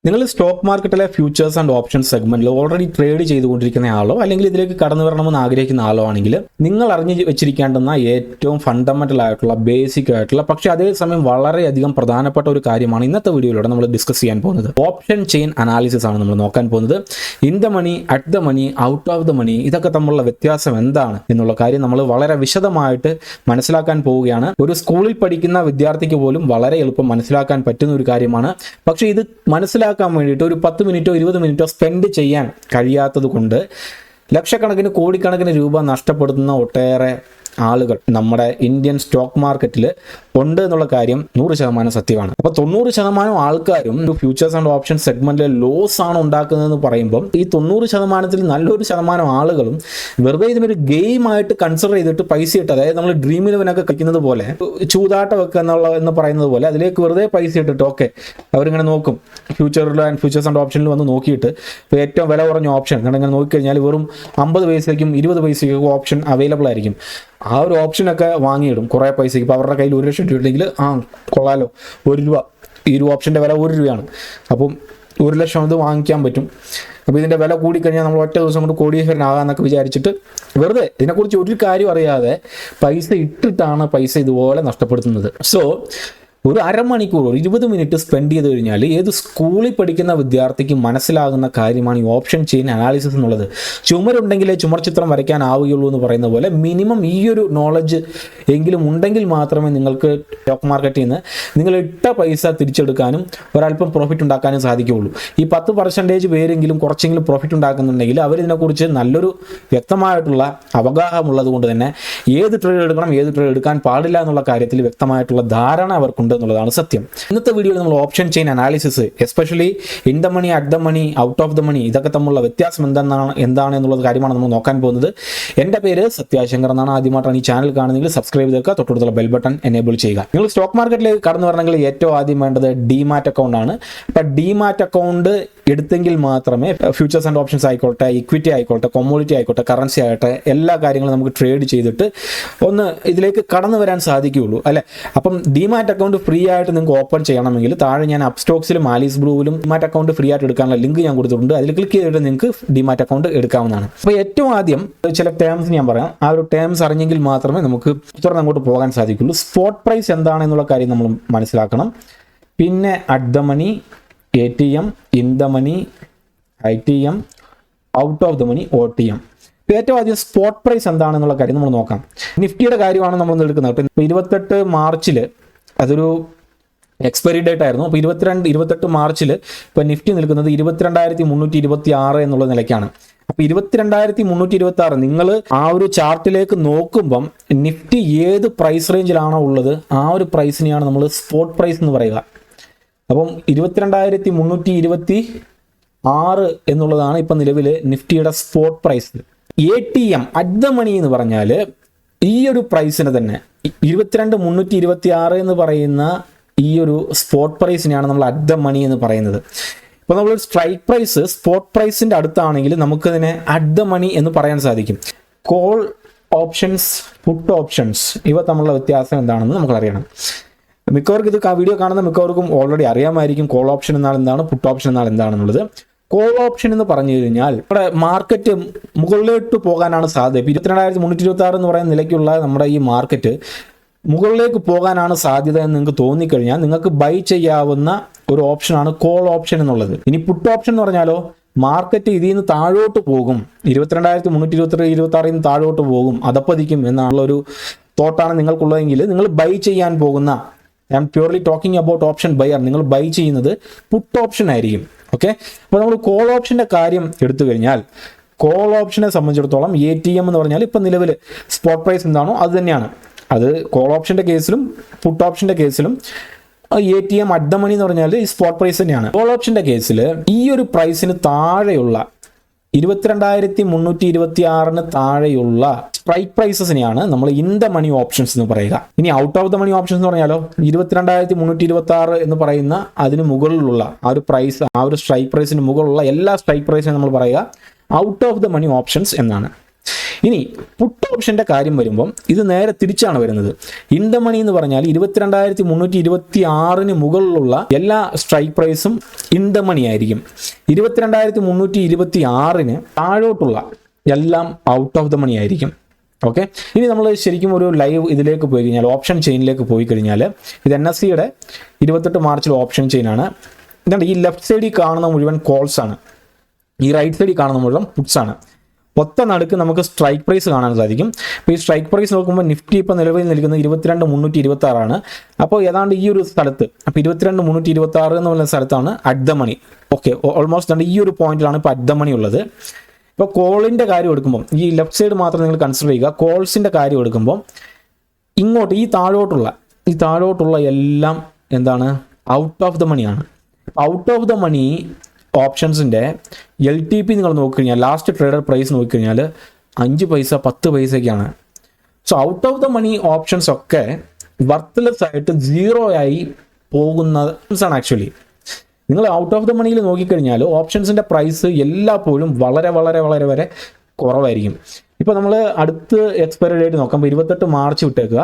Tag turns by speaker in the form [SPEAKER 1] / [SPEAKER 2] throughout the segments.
[SPEAKER 1] നിങ്ങൾ സ്റ്റോക്ക് മാർക്കറ്റിലെ futures and options സെഗ്മെന്റിൽ ഓൾറെഡി ട്രേഡ് ചെയ്തുകൊണ്ടിരിക്കുന്ന ആളോ അല്ലെങ്കിൽ ഇതിലേക്ക് കടന്നു വരണമെന്ന് ആഗ്രഹിക്കുന്ന ആളോ ആണെങ്കിൽ നിങ്ങൾ അറിഞ്ഞു വെച്ചിരിക്കേണ്ടുന്ന ഏറ്റവും ഫണ്ടമെന്റൽ ആയിട്ടുള്ള ബേസിക് ആയിട്ടുള്ള പക്ഷേ അതേസമയം വളരെയധികം പ്രധാനപ്പെട്ട ഒരു കാര്യമാണ് ഇന്നത്തെ വീഡിയോയിലൂടെ നമ്മൾ ഡിസ്കസ് ചെയ്യാൻ പോകുന്നത്. ഓപ്ഷൻ ചെയിൻ അനാലിസിസ് ആണ് നമ്മൾ നോക്കാൻ പോകുന്നത്. In the money, at the money, out of the money, ഇതൊക്കെ തമ്മിലുള്ള വ്യത്യാസം എന്താണ് എന്നുള്ള കാര്യം നമ്മൾ വളരെ വിശദമായിട്ട് മനസ്സിലാക്കാൻ പോവുകയാണ്. ഒരു സ്കൂളിൽ പഠിക്കുന്ന വിദ്യാർത്ഥിക്ക് പോലും വളരെ എളുപ്പം മനസ്സിലാക്കാൻ പറ്റുന്ന ഒരു കാര്യമാണ്. പക്ഷേ ഇത് മനസ്സിലാക്കാൻ വേണ്ടിയിട്ട് ഒരു 10 മിനിറ്റോ 20 മിനിറ്റോ സ്പെൻഡ് ചെയ്യാൻ കഴിയാത്തത് കൊണ്ട് ലക്ഷക്കണക്കിന് കോടിക്കണക്കിന് രൂപ നഷ്ടപ്പെടുത്തുന്ന ഒട്ടേറെ ആളുകൾ നമ്മുടെ ഇന്ത്യൻ സ്റ്റോക്ക് മാർക്കറ്റിൽ ഉണ്ട് എന്നുള്ള കാര്യം 100% സത്യമാണ്. അപ്പോൾ 90% ആൾക്കാരും ഒരു ഫ്യൂച്ചേഴ്സ് ആൻഡ് ഓപ്ഷൻ സെഗ്മെന്റിൽ ലോസ് ആണ് ഉണ്ടാക്കുന്നതെന്ന് പറയുമ്പോൾ ഈ 90%-ൽ നല്ലൊരു ശതമാനം ആളുകളും വെറുതെ ഇതിനൊരു ഗെയിമായിട്ട് കൺസിഡർ ചെയ്തിട്ട് പൈസ ഇട്ട്, അതായത് നമ്മൾ ഡ്രീം ഇലവനൊക്കെ കളിക്കുന്നത് പോലെ ചൂതാട്ടം വെക്കുക എന്ന് പറയുന്നത് പോലെ അതിലേക്ക് വെറുതെ പൈസ ഇട്ടിട്ട് ഓക്കെ അവരിങ്ങനെ നോക്കും. ഫ്യൂച്ചേഴ്സ് ആൻഡ് ഓപ്ഷനിൽ വന്ന് നോക്കിയിട്ട് ഇപ്പോൾ ഏറ്റവും വില കുറഞ്ഞ ഓപ്ഷൻ ഇങ്ങനെ നോക്കിക്കഴിഞ്ഞാൽ വെറും 50 പൈസയ്ക്കും 20 പൈസയ്ക്കും ഓപ്ഷൻ അവൈലബിൾ ആയിരിക്കും. ആ ഒരു ഓപ്ഷനൊക്കെ വാങ്ങിയിടും കുറേ പൈസയ്ക്ക്. ഇപ്പോൾ അവരുടെ കയ്യിൽ 1 ലക്ഷം രൂപ ഉണ്ടെങ്കിൽ കൊള്ളാലോ, 1 രൂപ, ഈ ഒരു ഓപ്ഷൻ്റെ വില 1 രൂപയാണ്, അപ്പം 1 ലക്ഷം ഇത് വാങ്ങിക്കാൻ പറ്റും. അപ്പോൾ ഇതിൻ്റെ വില കൂടിക്കഴിഞ്ഞാൽ നമ്മൾ ഒറ്റ ദിവസം കൊണ്ട് കോടീശ്വരനാകാമെന്നൊക്കെ വിചാരിച്ചിട്ട് വെറുതെ ഇതിനെക്കുറിച്ച് ഒരു കാര്യം അറിയാതെ പൈസ ഇട്ടിട്ടാണ് പൈസ ഇതുപോലെ നഷ്ടപ്പെടുത്തുന്നത്. സോ ഒരു അരമണിക്കൂർ 20 മിനിറ്റ് സ്പെൻഡ് ചെയ്ത് കഴിഞ്ഞാൽ ഏത് സ്കൂളിൽ പഠിക്കുന്ന വിദ്യാർത്ഥിക്ക് മനസ്സിലാകുന്ന കാര്യമാണ് ഈ ഓപ്ഷൻ ചെയിൻ അനാലിസിസ് എന്നുള്ളത്. ചുമരുണ്ടെങ്കിലേ ചുമർ ചിത്രം വരയ്ക്കാൻ ആവുകയുള്ളൂ എന്ന് പറയുന്ന പോലെ മിനിമം ഈ ഒരു നോളജ് എങ്കിലും ഉണ്ടെങ്കിൽ മാത്രമേ നിങ്ങൾക്ക് സ്റ്റോക്ക് മാർക്കറ്റിൽ നിന്ന് നിങ്ങൾ ഇട്ട പൈസ തിരിച്ചെടുക്കാനും ഒരല്പം പ്രോഫിറ്റ് ഉണ്ടാക്കാനും സാധിക്കുകയുള്ളൂ. ഈ 10% പേരെങ്കിലും കുറച്ചെങ്കിലും പ്രോഫിറ്റ് ഉണ്ടാക്കുന്നുണ്ടെങ്കിൽ അവരിതിനെക്കുറിച്ച് നല്ലൊരു വ്യക്തമായിട്ടുള്ള അവഗാഹമുള്ളത് കൊണ്ട് തന്നെ ഏത് ട്രേഡ് എടുക്കണം, ഏത് ട്രേഡ് എടുക്കാൻ പാടില്ല എന്നുള്ള കാര്യത്തിൽ വ്യക്തമായിട്ടുള്ള ധാരണ അവർക്കുണ്ട് എന്നുള്ളതാണ് സത്യം. ഇന്നത്തെ വീഡിയോയിൽ നമ്മൾ option chain analysis, especially in the money, at the money, out of the money, ഇതൊക്കെ തമ്മിലുള്ള വ്യത്യാസം എന്താണ് എന്നുള്ളത് കാര്യമാണ് നമ്മൾ നോക്കാൻ പോകുന്നത്. എൻ്റെ പേര് സത്യാശങ്കർ എന്നാണ്. ആദ്യമായിട്ടാണ് ഈ ചാനൽ കാണുന്നതെങ്കിൽ സബ്സ്ക്രൈബ് ചെയ്തേക്കുക, തൊട്ടടുത്തുള്ള ബെൽ ബട്ടൺ എനേബിൾ ചെയ്യുക. നിങ്ങൾ സ്റ്റോക്ക് മാർക്കറ്റിലേക്ക് കടന്നു വരണമെങ്കിൽ ഏറ്റവും ആദ്യം വേണ്ടത് ഡിമാറ്റ് അക്കൗണ്ട് ആണ്. അപ്പം ഡിമാറ്റ് അക്കൗണ്ട് എടുത്തെങ്കിൽ മാത്രമേ ഫ്യൂച്ചേഴ്സ് ആൻഡ് ഓപ്ഷൻസ് ആയിക്കോട്ടെ, ഇക്വിറ്റി ആയിക്കോട്ടെ, കൊമ്മോഡിറ്റി ആയിക്കോട്ടെ, കറൻസി ആകട്ടെ, എല്ലാ കാര്യങ്ങളും നമുക്ക് ട്രേഡ് ചെയ്തിട്ട് ഒന്ന് ഇതിലേക്ക് കടന്നു വരാൻ സാധിക്കുകയുള്ളൂ അല്ലേ. അപ്പം ഡിമാറ്റ് അക്കൗണ്ട് ഫ്രീ ആയിട്ട് നിങ്ങൾക്ക് ഓപ്പൺ ചെയ്യണമെങ്കിൽ താഴെ ഞാൻ അപ്സ്റ്റോക്സിലും ആലീസ് ബ്ലൂവിലും ഡിമാറ്റ് അക്കൗണ്ട് ഫ്രീ ആയിട്ട് എടുക്കാനുള്ള ലിങ്ക് ഞാൻ കൊടുത്തിട്ടുണ്ട്. അതിൽ ക്ലിക്ക് ചെയ്തിട്ട് നിങ്ങൾക്ക് ഡിമാറ്റ് അക്കൗണ്ട് എടുക്കാവുന്നതാണ്. അപ്പോൾ ഏറ്റവും ആദ്യം ചില ടേംസ് ഞാൻ പറയാം. ആ ഒരു ടേംസ് അറിഞ്ഞെങ്കിൽ മാത്രമേ നമുക്ക് തുടർന്ന് അങ്ങോട്ട് പോകാൻ സാധിക്കുള്ളൂ. സ്പോട്ട് പ്രൈസ് എന്താണെന്നുള്ള കാര്യം നമ്മൾ മനസ്സിലാക്കണം. പിന്നെ at the money, ATM, in the money, ITM, out of the money, OTM. ഏറ്റവും ആദ്യം സ്പോട്ട് പ്രൈസ് എന്താണെന്നുള്ള കാര്യം നമ്മൾ നോക്കാം. നിഫ്റ്റിയുടെ കാര്യമാണ് നമ്മൾ എടുക്കുന്നത്. ഇപ്പോൾ 28 മാർച്ചിൽ അതൊരു എക്സ്പയറി ഡേറ്റ് ആയിരുന്നു. അപ്പോൾ 28 മാർച്ചിൽ ഇപ്പോൾ നിഫ്റ്റി നിൽക്കുന്നത് 22,326 എന്നുള്ള നിലയ്ക്കാണ്. അപ്പോൾ 22,326 നിങ്ങൾ ആ ഒരു ചാർട്ടിലേക്ക് നോക്കുമ്പം നിഫ്റ്റി ഏത് പ്രൈസ് റേഞ്ചിലാണോ ഉള്ളത് ആ ഒരു പ്രൈസിനെയാണ് നമ്മൾ സ്പോട്ട് പ്രൈസ് എന്ന് പറയുക. അപ്പം 22,326 എന്നുള്ളതാണ് ഇപ്പം നിലവിൽ നിഫ്റ്റിയുടെ spot price. ATM at the money എന്ന് പറഞ്ഞാൽ ഈ ഒരു പ്രൈസിന് തന്നെ 22,326 എന്ന് പറയുന്ന ഈ ഒരു സ്പോട്ട് പ്രൈസിനെയാണ് നമ്മൾ അറ്റ് ദ മണി എന്ന് പറയുന്നത്. ഇപ്പോൾ നമ്മൾ സ്ട്രൈക്ക് പ്രൈസ് സ്പോട്ട് പ്രൈസിൻ്റെ അടുത്താണെങ്കിൽ നമുക്കതിനെ അറ്റ് ദ മണി എന്ന് പറയാൻ സാധിക്കും. കോൾ ഓപ്ഷൻസ്, പുട്ട് ഓപ്ഷൻസ്, ഇവ തമ്മിലുള്ള വ്യത്യാസം എന്താണെന്ന് നമുക്കറിയണം. മിക്കവർക്കും ഇത് വീഡിയോ കാണുന്ന മിക്കവർക്കും ഓൾറെഡി അറിയാമായിരിക്കും കോൾ ഓപ്ഷൻ എന്നാൽ എന്താണ്, പുട്ട് ഓപ്ഷൻ എന്നാൽ എന്താണെന്നുള്ളത്. കോൾ ഓപ്ഷൻ എന്ന് പറഞ്ഞു കഴിഞ്ഞാൽ നമ്മുടെ മാർക്കറ്റ് മുകളിലോട്ട് പോകാനാണ് സാധ്യത. 22,326 എന്ന് പറയുന്ന നിലയ്ക്കുള്ള നമ്മുടെ ഈ മാർക്കറ്റ് മുകളിലേക്ക് പോകാനാണ് സാധ്യത എന്ന് നിങ്ങൾക്ക് തോന്നിക്കഴിഞ്ഞാൽ നിങ്ങൾക്ക് ബൈ ചെയ്യാവുന്ന ഒരു ഓപ്ഷനാണ് കോൾ ഓപ്ഷൻ എന്നുള്ളത്. ഇനി പുട്ട് ഓപ്ഷൻ എന്ന് പറഞ്ഞാലോ മാർക്കറ്റ് ഇതിൽ നിന്ന് താഴോട്ട് പോകും, 22,326 നിന്ന് താഴോട്ട് പോകും, അതപ്പതിക്കും എന്നുള്ളൊരു തോട്ടാണ് നിങ്ങൾക്കുള്ളതെങ്കിൽ നിങ്ങൾ ബൈ ചെയ്യാൻ പോകുന്ന, I am purely talking about option buyer, നിങ്ങൾ ബൈ ചെയ്യുന്നത് പുട്ട് ഓപ്ഷൻ ആയിരിക്കും. ഓക്കെ, അപ്പോൾ നമ്മൾ കോൾ ഓപ്ഷൻ്റെ കാര്യം എടുത്തു കഴിഞ്ഞാൽ കോൾ ഓപ്ഷനെ സംബന്ധിച്ചിടത്തോളം ATM എന്ന് പറഞ്ഞാൽ ഇപ്പം നിലവിൽ സ്പോട്ട് പ്രൈസ് എന്താണോ അത് തന്നെയാണ്. അത് കോൾ ഓപ്ഷൻ്റെ കേസിലും പുട്ട് ഓപ്ഷൻ്റെ കേസിലും ATM അറ്റ് ദ മണി എന്ന് പറഞ്ഞാൽ ഈ സ്പോട്ട് പ്രൈസ് തന്നെയാണ്. കോൾ ഓപ്ഷൻ്റെ കേസിൽ ഈ ഒരു പ്രൈസിന് താഴെയുള്ള 22,326 താഴെയുള്ള സ്ട്രൈക്ക് പ്രൈസസിനെയാണ് നമ്മൾ ഇൻ ദ മണി ഓപ്ഷൻസ് എന്ന് പറയുക. ഇനി out of the money options എന്ന് പറഞ്ഞാലോ 22,326 എന്ന് പറയുന്ന അതിന് മുകളിലുള്ള ആ ഒരു പ്രൈസ്, ആ ഒരു സ്ട്രൈക്ക് പ്രൈസിന് മുകളിലുള്ള എല്ലാ സ്ട്രൈക്ക് പ്രൈസിനും നമ്മൾ പറയുക out of the money options എന്നാണ്. ഇനി പുട്ട് ഓപ്ഷൻ്റെ കാര്യം വരുമ്പം ഇത് നേരെ തിരിച്ചാണ് വരുന്നത്. ഇൻ ദ മണി എന്ന് പറഞ്ഞാൽ 22,326 മുകളിലുള്ള എല്ലാ സ്ട്രൈക്ക് പ്രൈസും ഇൻ ദ മണി ആയിരിക്കും. 22,326 താഴോട്ടുള്ള എല്ലാം ഔട്ട് ഓഫ് ദ മണി ആയിരിക്കും. ഓക്കെ, ഇനി നമ്മൾ ശരിക്കും ഒരു ലൈവ് ഇതിലേക്ക് പോയി കഴിഞ്ഞാൽ, ഓപ്ഷൻ ചെയിനിലേക്ക് പോയി കഴിഞ്ഞാൽ, ഇത് NSEയുടെ 28 മാർച്ചിൽ ഓപ്ഷൻ ചെയിനാണ്. ഇതാണ് ഈ ലെഫ്റ്റ് സൈഡിൽ കാണുന്ന മുഴുവൻ കോൾസ് ആണ്, ഈ റൈറ്റ് സൈഡിൽ കാണുന്ന മുഴുവൻ പുട്സ് ആണ്. ഒത്ത നടുക്ക് നമുക്ക് സ്ട്രൈക്ക് പ്രൈസ് കാണാൻ സാധിക്കും. അപ്പോൾ ഈ സ്ട്രൈക്ക് പ്രൈസ് നോക്കുമ്പോൾ നിഫ്റ്റി ഇപ്പോൾ നിലവിൽ നിൽക്കുന്നത് 22,326 ആണ്. അപ്പോൾ ഏതാണ്ട് ഈ ഒരു സ്ഥലത്ത്, അപ്പോൾ 22,326 എന്ന് പറയുന്ന സ്ഥലത്താണ് at the money. Okay, almost ഈ ഒരു പോയിന്റിലാണ് ഇപ്പോൾ അറ്റ് ദ മണി ഉള്ളത്. ഇപ്പോൾ കോളിൻ്റെ കാര്യം എടുക്കുമ്പോൾ ഈ ലെഫ്റ്റ് സൈഡ് മാത്രം നിങ്ങൾ കൺസിഡർ ചെയ്യുക. കോൾസിൻ്റെ കാര്യം എടുക്കുമ്പോൾ ഇങ്ങോട്ട് ഈ താഴോട്ടുള്ള എല്ലാം എന്താണ്, ഔട്ട് ഓഫ് ദ മണിയാണ്. ഔട്ട് ഓഫ് ദ മണി ഓപ്ഷൻസിൻ്റെ LTP നിങ്ങൾ നോക്കിക്കഴിഞ്ഞാൽ, ലാസ്റ്റ് ട്രേഡർ പ്രൈസ് നോക്കിക്കഴിഞ്ഞാൽ 5 പൈസ 10 പൈസയൊക്കെയാണ്. So out of the money options ഒക്കെ വർത്ത്ലെസ് ആയിട്ട് സീറോ ആയി പോകുന്നതാണ് ആക്ച്വലി. നിങ്ങൾ ഔട്ട് ഓഫ് ദ മണിയിൽ നോക്കിക്കഴിഞ്ഞാൽ ഓപ്ഷൻസിൻ്റെ പ്രൈസ് എല്ലായ്പ്പോഴും വളരെ വളരെ വളരെ വരെ കുറവായിരിക്കും. ഇപ്പോൾ നമ്മൾ അടുത്ത് എക്സ്പയറി ഡേറ്റ് നോക്കുമ്പോൾ 28 മാർച്ച് വിട്ടേക്കുക.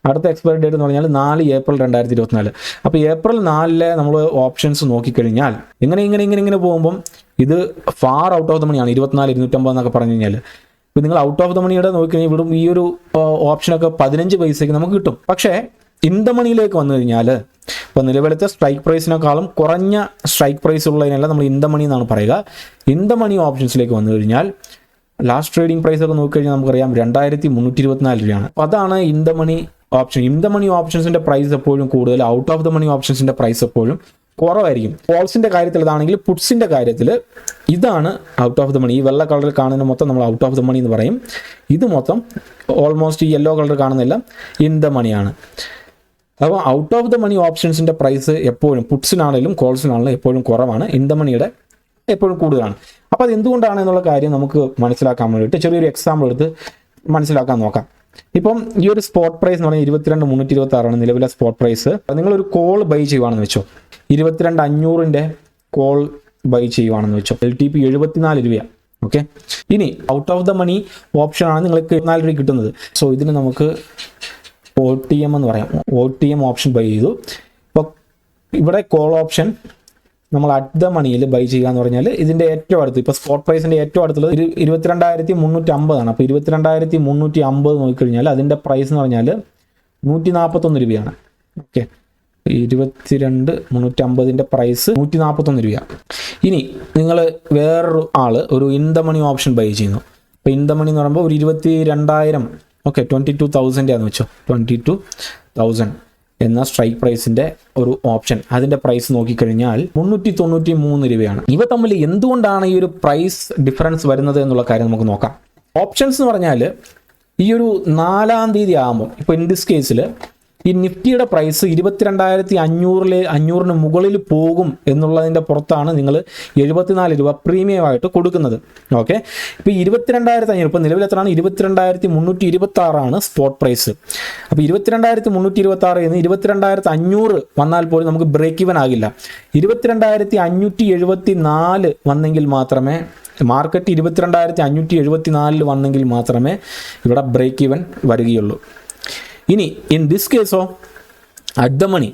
[SPEAKER 1] അടുത്ത എക്സ്പയറി ഡേറ്റ് എന്ന് പറഞ്ഞാൽ 4 ഏപ്രിൽ 2024. അപ്പോൾ ഏപ്രിൽ 4 നമ്മൾ ഓപ്ഷൻസ് നോക്കിക്കഴിഞ്ഞാൽ ഇങ്ങനെ പോകുമ്പം ഇത് ഫാർ ഔട്ട് ഓഫ് ദ മണിയാണ്. 24,250 എന്നൊക്കെ പറഞ്ഞു കഴിഞ്ഞാൽ, ഇപ്പോൾ നിങ്ങൾ ഔട്ട് ഓഫ് ദ മണിയുടെ നോക്കിക്കഴിഞ്ഞാൽ ഇവിടെ ഈ ഒരു ഓപ്ഷനൊക്കെ 15 പൈസയ്ക്ക് നമുക്ക് കിട്ടും. പക്ഷേ ഇൻ ദ മണിയിലേക്ക് വന്നു കഴിഞ്ഞാൽ, ഇപ്പോൾ നിലവിലത്തെ സ്ട്രൈക്ക് പ്രൈസിനേക്കാളും കുറഞ്ഞ സ്ട്രൈക്ക് പ്രൈസ് ഉള്ളതിനല്ല നമ്മൾ ഇൻ ദ മണി എന്നാണ് പറയുക. ഇൻ ദ മണി ഓപ്ഷൻസിലേക്ക് വന്നു കഴിഞ്ഞാൽ ലാസ്റ്റ് ട്രേഡിംഗ് പ്രൈസ് ഒക്കെ നോക്കിക്കഴിഞ്ഞാൽ നമുക്കറിയാം 2,324 രൂപയാണ്. അപ്പോൾ അതാണ് in the money option. In the money ഓപ്ഷൻസിൻ്റെ പ്രൈസ് എപ്പോഴും കൂടുതൽ, ഔട്ട് ഓഫ് ദ മണി ഓപ്ഷൻസിൻ്റെ പ്രൈസ് എപ്പോഴും കുറവായിരിക്കും. കോൾസിൻ്റെ കാര്യത്തിൽ ഇതാണെങ്കിൽ, പുട്സിൻ്റെ കാര്യത്തിൽ ഇതാണ് ഔട്ട് ഓഫ് ദ മണി. ഈ വെള്ള കളറിൽ കാണുന്ന മൊത്തം നമ്മൾ ഔട്ട് ഓഫ് ദ മണി എന്ന് പറയും. ഇത് മൊത്തം ഓൾമോസ്റ്റ് ഈ യെല്ലോ കളർ കാണുന്നതെല്ലാം ഇൻ ദ മണിയാണ്. അപ്പോൾ ഔട്ട് ഓഫ് ദ മണി ഓപ്ഷൻസിൻ്റെ പ്രൈസ് എപ്പോഴും പുട്സിനാണെങ്കിലും കോൾസിനാണെങ്കിലും എപ്പോഴും കുറവാണ്, ഇൻ ദ മണിയുടെ എപ്പോഴും കൂടുതലാണ്. അപ്പോൾ അത് എന്തുകൊണ്ടാണ് എന്നുള്ള കാര്യം നമുക്ക് മനസ്സിലാക്കാൻ വേണ്ടിയിട്ട് ചെറിയൊരു എക്സാമ്പിൾ എടുത്ത് മനസ്സിലാക്കാൻ നോക്കാം. ഇപ്പം ഈ ഒരു സ്പോട്ട് പ്രൈസ് എന്ന് പറഞ്ഞാൽ 22,326 നിലവിലെ സ്പോട്ട് പ്രൈസ്. നിങ്ങളൊരു കോൾ ബൈ ചെയ്യുവാണെന്ന് വെച്ചോ, 22,500 കോൾ ബൈ ചെയ്യുവാണെന്ന് വെച്ചോ, LTP 74 രൂപയാണ്. ഓക്കെ, ഇനി ഔട്ട് ഓഫ് ദ മണി ഓപ്ഷനാണ് നിങ്ങൾക്ക് 74 രൂപ കിട്ടുന്നത്. സോ ഇതിന് നമുക്ക് OTM എന്ന് പറയാം. OTM ഓപ്ഷൻ ബൈ ചെയ്തു. ഇപ്പോൾ ഇവിടെ കോൾ ഓപ്ഷൻ നമ്മൾ അറ്റ് ദ മണിയിൽ ബൈ ചെയ്യുക എന്ന് പറഞ്ഞാൽ ഇതിൻ്റെ ഏറ്റവും അടുത്ത്, ഇപ്പോൾ സ്പോട്ട് പ്രൈസിൻ്റെ ഏറ്റവും അടുത്തുള്ളത് 22,350 ആണ്. അപ്പോൾ 22,350 നോക്കിക്കഴിഞ്ഞാൽ അതിൻ്റെ പ്രൈസ് എന്ന് പറഞ്ഞാൽ 141 രൂപയാണ്. ഓക്കെ, 22,350 പ്രൈസ് 141 രൂപയാണ്. ഇനി നിങ്ങൾ വേറൊരു ഒരു in the money option buy ചെയ്യുന്നു. അപ്പോൾ ഇൻ ദ മണി എന്ന് പറയുമ്പോൾ ഒരു 22,000, ഓക്കെ 22,000 ആണെന്ന് വെച്ചോ, 22,000 എന്ന സ്ട്രൈക്ക് പ്രൈസിൻ്റെ ഒരു ഓപ്ഷൻ, അതിൻ്റെ പ്രൈസ് നോക്കിക്കഴിഞ്ഞാൽ 393 രൂപയാണ്. ഇവ തമ്മിൽ എന്തുകൊണ്ടാണ് ഈ ഒരു പ്രൈസ് ഡിഫറൻസ് വരുന്നത് എന്നുള്ള കാര്യം നമുക്ക് നോക്കാം. ഓപ്ഷൻസ് എന്ന് പറഞ്ഞാൽ ഈ ഒരു 4-ാം തീയതി ആകുമ്പോൾ, ഇപ്പോൾ ഇൻ ദിസ് കേസിൽ ഈ നിഫ്റ്റിയുടെ പ്രൈസ് 22,500 മുകളിൽ പോകും എന്നുള്ളതിൻ്റെ പുറത്താണ് നിങ്ങൾ 74 രൂപ പ്രീമിയമായിട്ട് കൊടുക്കുന്നത്. ഓക്കെ, ഇപ്പോൾ 22,500, ഇപ്പോൾ നിലവിൽ എത്രയാണ്, 22,326 സ്പോട്ട് പ്രൈസ്. അപ്പോൾ 22,326 എന്ന് 22,500 വന്നാൽ പോലും നമുക്ക് ബ്രേക്ക് ഈവൻ ആകില്ല. 22,574 വന്നെങ്കിൽ മാത്രമേ, മാർക്കറ്റ് 22,574 വന്നെങ്കിൽ മാത്രമേ ഇവിടെ ബ്രേക്ക് ഈവൻ വരികയുള്ളൂ. ഇനി ഇൻ ദിസ് കേസോ അറ്റ് ദ മണി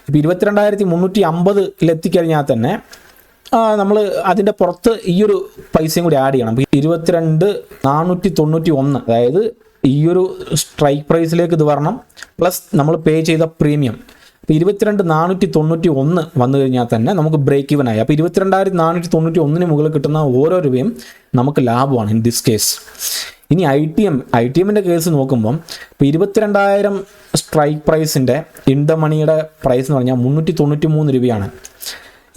[SPEAKER 1] ഇപ്പോൾ 22,350 എത്തിക്കഴിഞ്ഞാൽ തന്നെ നമ്മൾ അതിൻ്റെ പുറത്ത് ഈ ഒരു പൈസയും കൂടി ആഡ് ചെയ്യണം. 22,491, അതായത് ഈ ഒരു സ്ട്രൈക്ക് പ്രൈസിലേക്ക് ഇത് വരണം, പ്ലസ് നമ്മൾ പേ ചെയ്ത പ്രീമിയം. അപ്പോൾ 22,491 വന്നു കഴിഞ്ഞാൽ തന്നെ നമുക്ക് ബ്രേക്ക് ഈവൻ ആയി. അപ്പോൾ 22,491 മുകളിൽ കിട്ടുന്ന ഓരോ രൂപയും നമുക്ക് ലാഭമാണ് ഇൻ ദിസ് കേസ്. ഇനി ITMൻ്റെ കേസ് നോക്കുമ്പം ഇപ്പോൾ 22,000 സ്ട്രൈക്ക് പ്രൈസിൻ്റെ ഇൻ ദ മണിയുടെ പ്രൈസ് എന്ന് പറഞ്ഞാൽ 393 രൂപയാണ്.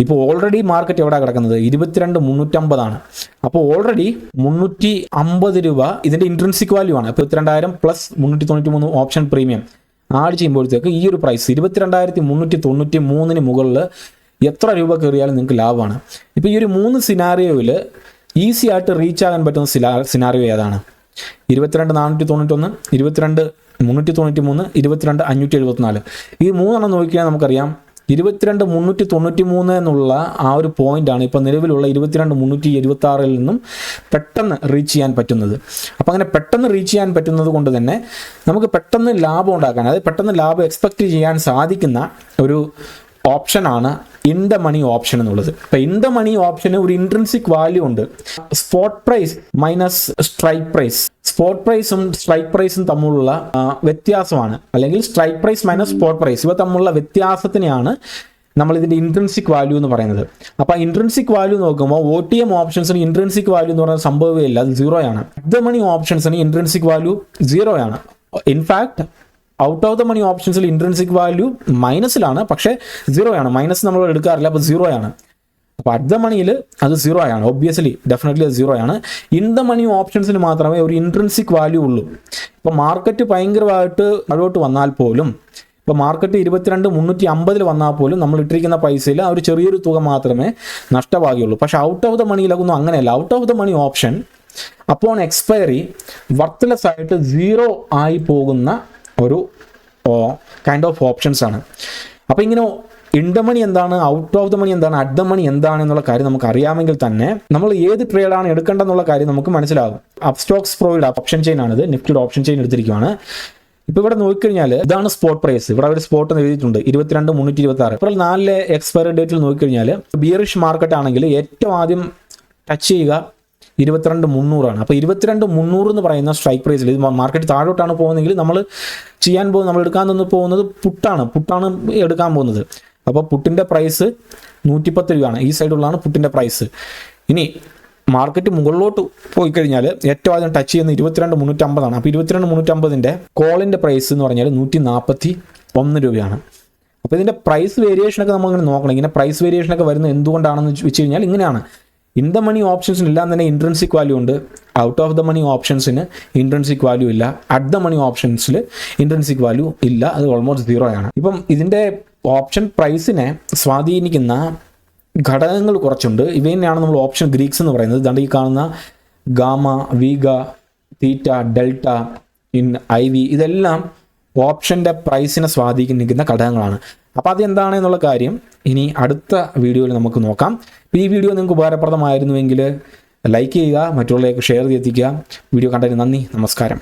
[SPEAKER 1] ഇപ്പോൾ ഓൾറെഡി മാർക്കറ്റ് എവിടെ കിടക്കുന്നത്, 22,350 അപ്പോൾ ഓൾറെഡി 350 രൂപ ഇതിൻ്റെ ഇൻട്രിൻസിക് വാല്യൂ ആണ്. ഇപ്പോൾ 22,000 പ്ലസ് 393 ഓപ്ഷൻ പ്രീമിയം ആഡ് ചെയ്യുമ്പോഴത്തേക്ക് ഈ ഒരു പ്രൈസ് 22,393 മുകളിൽ എത്ര രൂപ കയറിയാലും നിങ്ങൾക്ക് ലാഭമാണ്. ഇപ്പോൾ ഈ ഒരു 3 സിനാറിയോയിൽ ഈസി ആയിട്ട് റീച്ച് ആകാൻ പറ്റുന്ന സിനാറിയോ ഏതാണ്? 22,491, 22,393, 22,574. ഈ 3 നോക്കിയാൽ നമുക്കറിയാം 22,393 എന്നുള്ള ആ ഒരു പോയിന്റാണ് ഇപ്പോൾ നിലവിലുള്ള 22,376 നിന്നും പെട്ടെന്ന് റീച്ച് ചെയ്യാൻ പറ്റുന്നത്. അപ്പോൾ അങ്ങനെ പെട്ടെന്ന് റീച്ച് ചെയ്യാൻ പറ്റുന്നത് കൊണ്ട് തന്നെ നമുക്ക് പെട്ടെന്ന് ലാഭം ഉണ്ടാക്കാൻ, അതായത് പെട്ടെന്ന് ലാഭം എക്സ്പെക്റ്റ് ചെയ്യാൻ സാധിക്കുന്ന ഒരു ഓപ്ഷനാണ് ഇൻ ദ മണി ഓപ്ഷൻ എന്നുള്ളത്. ഇപ്പോൾ ഇൻ ദ മണി ഓപ്ഷന് ഒരു ഇൻട്രിൻസിക് വാല്യൂ ഉണ്ട്. Spot price minus strike price, spot പ്രൈസും സ്ട്രൈക്ക് പ്രൈസും തമ്മിലുള്ള വ്യത്യാസമാണ്, അല്ലെങ്കിൽ strike price minus spot price ഇവ തമ്മിലുള്ള വ്യത്യാസത്തിനെയാണ് നമ്മൾ ഇതിന്റെ ഇൻട്രിൻസിക് വാല്യൂ എന്ന് പറയുന്നത്. അപ്പോൾ ഇൻട്രിൻസിക് വാല്യൂ നോക്കുമ്പോൾ OTM ഓപ്ഷൻസിന് ഇൻട്രിൻസിക് വാല്യൂ എന്ന് പറയുന്ന സംഭവമേ ഇല്ല, അത് 0 ആണ്. ദ മണി ഓപ്ഷൻസിന് ഇൻട്രിൻസിക് വാല്യൂ 0 ആണ്. In fact out of the money ഓപ്ഷൻസിൽ ഇൻട്രിൻസിക് വാല്യൂ മൈനസിലാണ്, പക്ഷേ 0 ആണ്. മൈനസ് നമ്മൾ എടുക്കാറില്ല, അപ്പോൾ 0 ആണ്. അപ്പോൾ അറ്റ് ദ മണിയിൽ അത് 0 ആണ്. ഒബ്വിയസ്ലി ഡെഫിനറ്റ്ലി അത് 0 ആണ്. ഇൻ ദ മണി ഓപ്ഷൻസിന് മാത്രമേ ഒരു ഇൻട്രിൻസിക് വാല്യൂ ഉള്ളൂ. ഇപ്പോൾ മാർക്കറ്റ് ഭയങ്കരമായിട്ട് താഴോട്ട് വന്നാൽ പോലും, ഇപ്പോൾ മാർക്കറ്റ് 22,350 വന്നാൽ പോലും നമ്മൾ ഇട്ടിരിക്കുന്ന പൈസയിൽ ആ ഒരു ചെറിയൊരു തുക മാത്രമേ നഷ്ടമാകുകയുള്ളൂ. പക്ഷേ ഔട്ട് ഓഫ് ദ മണിയിലൊന്നും അങ്ങനെയല്ല. Out of the money option upon expiry worthless ആയിട്ട് 0 ആയി പോകുന്ന ഒരു കൈൻഡ് ഓഫ് ഓപ്ഷൻസ് ആണ്. അപ്പോൾ ഇങ്ങനെ ഇൻ ദ മണി എന്താണ്, ഔട്ട് ഓഫ് ദ മണി എന്താണ്, അറ്റ് ദ മണി എന്താണ് എന്നുള്ള കാര്യം നമുക്ക് അറിയാമെങ്കിൽ തന്നെ നമ്മൾ ഏത് ട്രേഡാണ് എടുക്കേണ്ടതെന്നുള്ള കാര്യം നമുക്ക് മനസ്സിലാകും. അപ്സ്റ്റോക്സ് പ്രോയുടെ ഓപ്ഷൻ ചെയിൻ ആണിത്, നിഫ്റ്റിയുടെ ഓപ്ഷൻ ചെയിൻ എടുത്തിരിക്കുകയാണ്. ഇപ്പോൾ ഇവിടെ നോക്കിക്കഴിഞ്ഞാൽ ഇതാണ് സ്പോട്ട് പ്രൈസ്. ഇവിടെ ഒരു സ്പോട്ട് എന്ന് എഴുതിയിട്ടുണ്ട് 22,326. ഇപ്പോൾ 4 എക്സ്പയറി ഡേറ്റിൽ നോക്കിക്കഴിഞ്ഞാൽ ബിയറിഷ് മാർക്കറ്റ് ആണെങ്കിൽ ഏറ്റവും ആദ്യം ടച്ച് ചെയ്യുക 22,300 അപ്പോൾ 22,300 എന്ന് പറയുന്ന സ്ട്രൈക്ക് പ്രൈസിൽ ഇത് മാർക്കറ്റ് താഴോട്ടാണ് പോകുന്നതെങ്കിൽ നമ്മൾ എടുക്കാൻ പോകുന്നത് പുട്ടാണ് എടുക്കാൻ പോകുന്നത്. അപ്പോൾ പുട്ടിൻ്റെ പ്രൈസ് 110 രൂപയാണ്. ഈ സൈഡിലുള്ളതാണ് പുട്ടിൻ്റെ പ്രൈസ്. ഇനി മാർക്കറ്റ് മുകളിലോട്ട് പോയി കഴിഞ്ഞാൽ ഏറ്റവും ആദ്യം ടച്ച് ചെയ്യുന്ന 22,350 അപ്പോൾ 22,350 കോളിൻ്റെ പ്രൈസ് എന്ന് പറഞ്ഞാൽ 141 രൂപയാണ്. അപ്പോൾ ഇതിൻ്റെ പ്രൈസ് വേരിയേഷനൊക്കെ നമ്മളിങ്ങനെ നോക്കണം. ഇങ്ങനെ പ്രൈസ് വേരിയേഷനൊക്കെ വരുന്നത് എന്തുകൊണ്ടാണെന്ന് വെച്ച് കഴിഞ്ഞാൽ ഇങ്ങനെയാണ്. ഇൻ ദ മണി ഓപ്ഷൻസിന് എല്ലാം തന്നെ ഇൻട്രിൻസിക് വാല്യൂ ഉണ്ട്. ഔട്ട് ഓഫ് ദ മണി ഓപ്ഷൻസിന് ഇൻട്രിൻസിക് വാല്യൂ ഇല്ല. അറ്റ് ദ മണി ഓപ്ഷൻസിൽ ഇൻട്രിൻസിക് വാല്യൂ ഇല്ല, അത് ഓൾമോസ്റ്റ് 0 ആണ്. ഇപ്പം ഇതിൻ്റെ ഓപ്ഷൻ പ്രൈസിനെ സ്വാധീനിക്കുന്ന ഘടകങ്ങൾ കുറച്ചുണ്ട്. ഇവ തന്നെയാണ് നമ്മൾ ഓപ്ഷൻ ഗ്രീക്സ് എന്ന് പറയുന്നത്. ദാണ്ട് ഈ കാണുന്ന ഗാമ, വീഗ, തീറ്റ, ഡെൽറ്റ, IV ഇതെല്ലാം ഓപ്ഷൻ്റെ പ്രൈസിനെ സ്വാധീനിക്കുന്ന ഘടകങ്ങളാണ്. അപ്പോൾ അതെന്താണെന്നുള്ള കാര്യം ഇനി അടുത്ത വീഡിയോയിൽ നമുക്ക് നോക്കാം. ഈ വീഡിയോ നിങ്ങൾക്ക് ഉപകാരപ്രദമായിരുന്നുവെങ്കിൽ ലൈക്ക് ചെയ്യുക, മറ്റുള്ളവർക്ക് ഷെയർ ചെയ്തെത്തിക്കുക. വീഡിയോ കണ്ടതിന് നന്ദി, നമസ്കാരം.